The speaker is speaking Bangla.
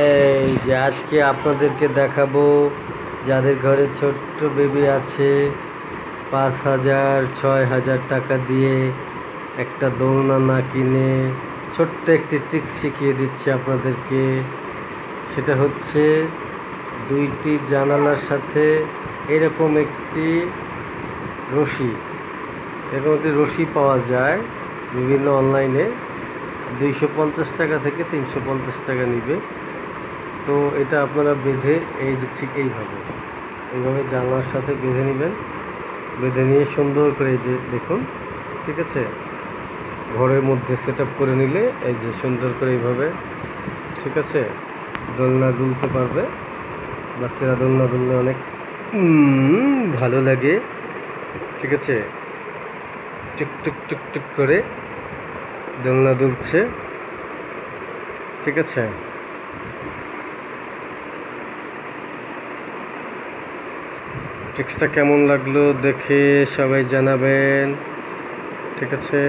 এই যে আজকে আপনাদেরকে দেখাবো যাদের ঘরে ছোট্ট বেবি আছে 5,000 6,000 টাকা দিয়ে একটা দোলনা না কিনে ছোট্ট একটি ট্রিক্স শিখিয়ে দিচ্ছি আপনাদেরকে। সেটা হচ্ছে দুইটি জানালার সাথে এরকম একটি রশি পাওয়া যায় বিভিন্ন অনলাইনে। 250 টাকা থেকে 350 টাকা নিবে। তো এটা আপনারা বেঁধে এই যে ঠিক এইভাবে জানলার সাথে বেঁধে নেবেন। বেঁধে নিয়ে সুন্দর করে এই যে দেখুন, ঠিক আছে, ঘরের মধ্যে সেট আপ করে নিলে এই যে সুন্দর করে এইভাবে, ঠিক আছে, দোলনা দুলতে পারবে। বাচ্চারা দোলনা দুললে অনেক ভালো লাগে, ঠিক আছে, টুক টুক টুক টুক করে দোলনা দুলছে, ঠিক আছে। ট্রিক্সটা কেমন লাগলো দেখে সবাই জানাবেন, ঠিক আছে।